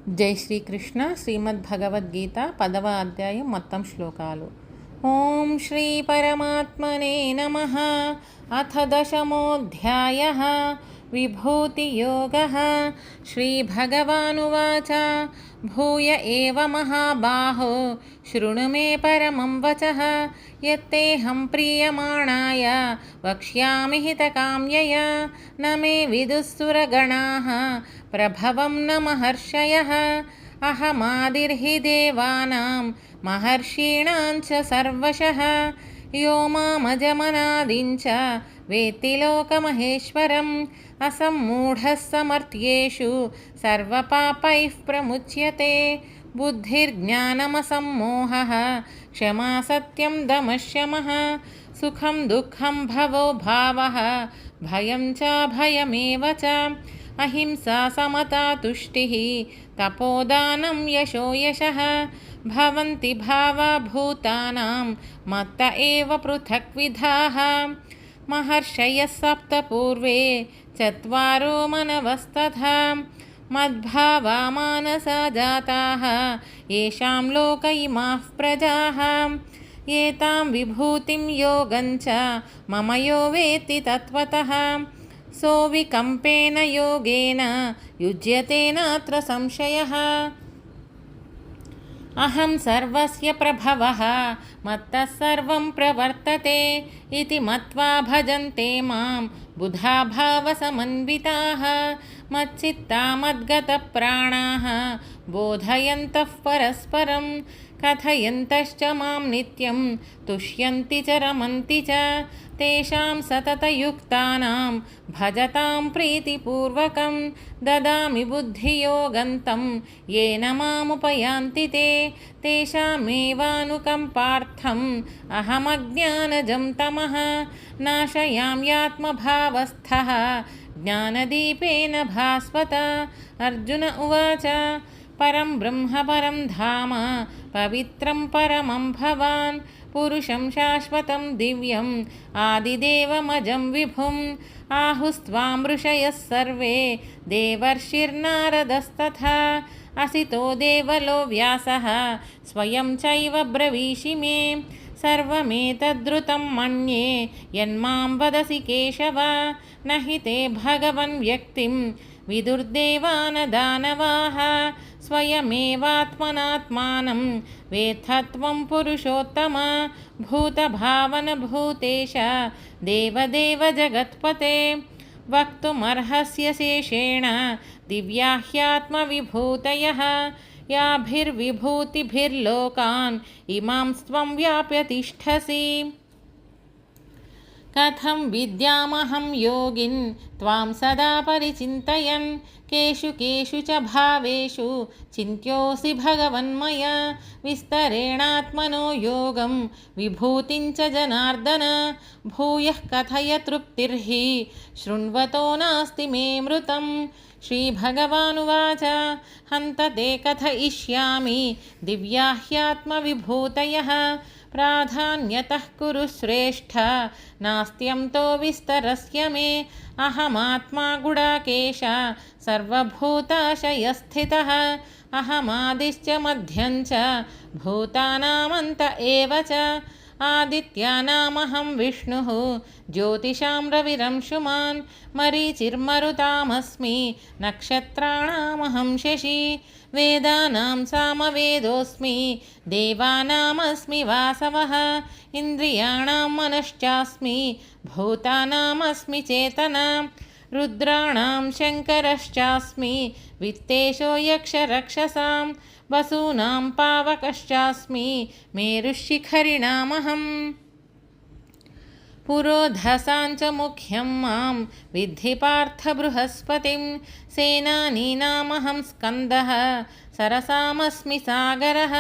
జై శ్రీకృష్ణ. శ్రీమద్భగవద్గీత 10వ అధ్యాయం మొత్తం శ్లోకాలు. ఓం శ్రీ పరమాత్మనే నమః. అథ దశమోऽధ్యాయః. విభూతియోగః. శ్రీభగవానువాచ భూయ ఏవ మహాబాహో శృణు మే పరమం వచః యత్తేహం ప్రీయమాణాయ వక్ష్యామి హితకామ్యయా న మే విదుఃసురగణాః ప్రభవం న మహర్షయః అహమాదిర్హి దేవానాం మహర్షీణాం చ సర్వశః యో మామజమనాదిం చ వేత్తి లోకమహేశ్వరం అసమ్మూఢః సమర్థ్యేషు సర్వపాపైః ప్రముచ్యతే బుద్ధిర్జ్ఞానమసమ్మోహః క్షమా సత్యం దమః శమః సుఖం దుఃఖం భవో భావః భయం చ భయమేవ చ అహింసా సమతా తుష్టిః తపోదానం యశో యశః భవంతి భావా భూతానాం మత్త ఏవ పృథక్విధాః మహర్షయః సప్త పూర్వే చత్వారో మనవస్తథా మద్భావా మానసా జాతాః యేషాం లోక ఇమాః ప్రజాః ఏతాం విభూతిం యోగం చ మమ యో వేత్తి తత్వతః సోవికంపేన యోగేన యుజ్యతే నాత్ర సంశయః అహం సర్వస్య ప్రభవః మత్తః సర్వం ప్రవర్తతే ఇతి మత్వా భజంతే మాం బుధా భావసమన్వితాః మచ్చిత్తా మద్గతప్రాణాః బోధయంతః పరస్పరం కథయంతశ్చ మాం నిత్యం తుష్యంతి చ రమంతి చ తేషాం సతతయుక్తానాం భజతాం ప్రీతిపూర్వకం దదామి బుద్ధియోగంతం ఏన మాముపయాంతి తే తేషామేవానుకంపార్థం అహమజ్ఞానజం తమః నాశయామ్యాత్మభావస్థః జ్ఞానదీపేన భాస్వత. అర్జున ఉవాచ పరం బ్రహ్మ పరం ధామ పవిత్రం పరమం భవాన్ పురుషం శాశ్వతం దివ్యం ఆదిదేవమజం విభుం ఆహుస్త్వాం ఋషయః సర్వే దేవర్షిర్నారదస్తథా అసితో దేవలో వ్యాసః స్వయం చైవ బ్రవీషి మే సర్వమేతద్రుతం మన్యే యన్మాం వదసి కేశవ నహి తే భగవన్ వ్యక్తిం విదుర్దేవాన దానవాః స్వయమేవాత్మనాత్మానం వేత్తత్వం పురుషోత్తమ భూతభావన భూతేశ దేవదేవ జగత్పతే వక్తుమర్హస్య శేషేణ దివ్యా హ్యాత్మవిభూతయః యాభిర్విభూతిభిర్లోకాన్ ఇమాం స్త్వం వ్యాప్య తిష్ఠసి. కథం విద్యామహం యోగిన్ త్వాం సదా పరిచింతయన్ కేషు కేషు చ భావేషు చింత్యోసి భగవన్మయా విస్తరేణాత్మనో యోగం విభూతిం చ జనార్దన భూయః కథయ తృప్తిర్హి శృణ్వతో నాస్తి మే మృతం. శ్రీభగవానువాచ హంత తే కథయిష్యామి దివ్యా హ్యాత్మవిభూతయః ప్రాధాన్యతః కురు శ్రేష్ఠ నాస్త్యంతో విస్తరస్య మే అహమాత్మా గుడాకేశ సర్వభూతాశయస్థితః అహమాదిశ్చ మధ్యం చ భూతానామంత ఏవ చ ఆదిత్యానామహం విష్ణుః జ్యోతిషాం రవిరంశుమాన్ మరీచిర్మరుతామస్మి నక్షత్రాణామహం శశి వేదానాం సామవేదోస్మి దేవానామస్మి వాసవః ఇంద్రియాణాం మనశ్చాస్మి భూతానామస్మి చేతనా రుద్రాణాం శంకరశ్చాస్మి విత్తేషో యక్షరక్షసాం వసూనాం పావకశ్చాస్మి మేరుశిఖరిణామహం పురోధసాంచ ముఖ్యం మాం విద్ధి పార్థ బృహస్పతిం సేనానీనామహం స్కందః సరసామస్మి సాగరః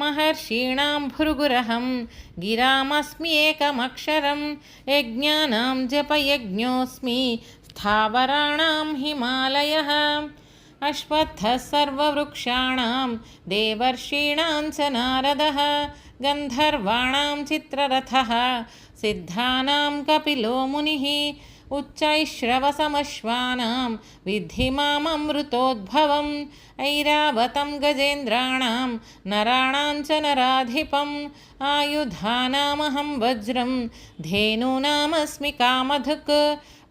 మహర్షీణాం భృగురహం గిరామస్మి ఏకమక్షరం యజ్ఞానాం జపయజ్ఞోస్మి స్థావరాణాం హిమాలయః అశ్వత్థः సర్వవృక్షాణాం దేవర్షీణాం చ నారదः గంధర్వాణాం చిత్రరథः సిద్ధానాం కపిలో మునిః उच्चैश्रवसमश्वानां विद्धि माममृतोद्भवम् ऐरावतं गजेन्द्राणां नराणां च नराधिपम् आयुधानामहं वज्रं धेनूनामस्मि कामधुक्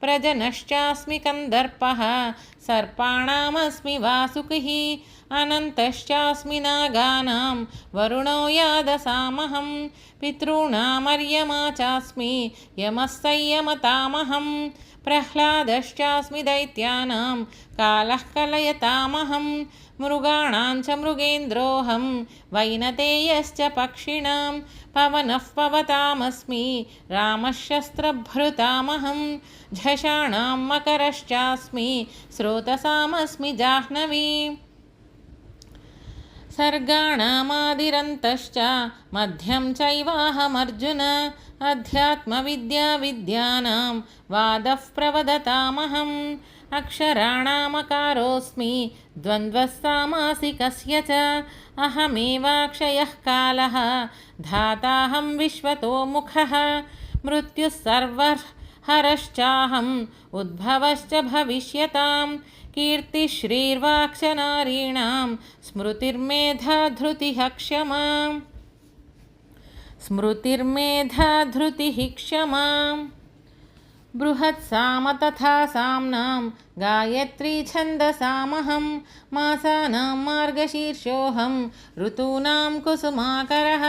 प्रजनश्चास्मि कन्दर्पः सर्पाणामस्मि वासुकिः अनन्तश्चास्मि नागानां वरुणो यादसामहं पितॄणामर्यमा चास्मि यमः संयमतामहं प्रह्लादश्चास्मि दैत्यानां कालः कलयतामहं मृगाणां च मृगेन्द्रोऽहं वैनतेयश्च पक्षिणां पवनः पवतामस्मि रामः शस्त्रभृतामहं झषाणां मकरश्चास्मि स्रोतसामस्मि जाह्नवी सर्गाणामादिरन्तश्च मध्यं चैवाहमर्जुन अध्यात्मविद्याविद्यानां वादः प्रवदतामहम् अक्षराणामकारोऽस्मि द्वन्द्वः सामासिकस्य च अहमेवाक्षयः कालः धाताहं विश्वतोमुखः मृत्युः सर्वहरश्चाहम् उद्भवश्च भविष्यतां कीर्तिश्रीर्वाक्शनारीणां स्मृतिर्मेधा धृतिः क्षमा बृहत्साम तथा साम्नां गायत्री छन्दसामहं मासानां मार्गशीर्षोऽहं ऋतूनां कुसुमाकरः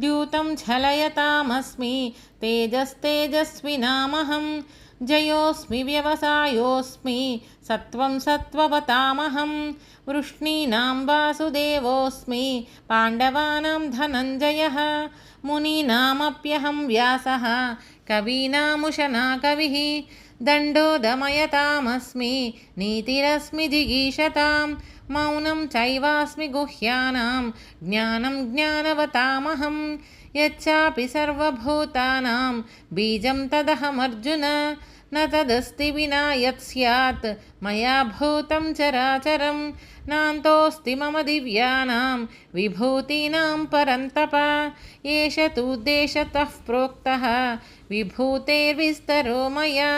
द्यूतं झलयतामस्मि तेजस्तेजस्विनामहं जयोऽस्मि व्यवसायोऽस्मि सत्त्वं सत्त्ववतामहं वृष्णीनां वासुदेवोऽस्मि पाण्डवानां धनञ्जयः मुनीनामप्यहं व्यासः कवीनामुशना कविः दण्डो दमयतामस्मि नीतिरस्मि जिगीषतां मौनं चैवास्मि गुह्यानां ज्ञानं ज्ञानवतामहं यच्चापि सर्वभूतानां बीजं तदहमर्जुन न तदस्ति विना यत् स्यात् मया भूतं चराचरं नान्तोऽस्ति मम दिव्यानां विभूतीनां परन्तप एष तूद्देशतः प्रोक्तः विभूतेर्विस्तरो मया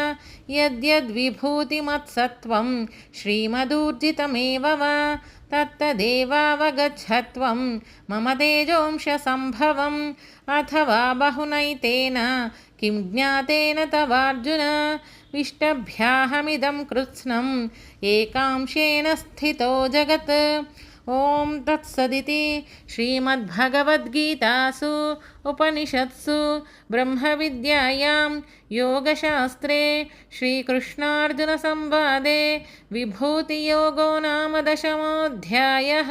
यद्यद्विभूतिमत्सत्त्वं श्रीमदूर्जितमेव वा तत्तदेवावगच्छत्वं मम तेजोंशसम्भवम् अथवा बहुनैतेन किं ज्ञातेन तवार्जुन विष्टभ्याहमिदं कृत्स्नम् एकांशेन स्थितो जगत् ॐ तत्सदिति श्रीमद्भगवद्गीतासु उपनिषत्सु ब्रह्मविद्यायां योगशास्त्रे श्रीकृष्णार्जुनसंवादे विभूतियोगो नाम 10मोऽध्यायः।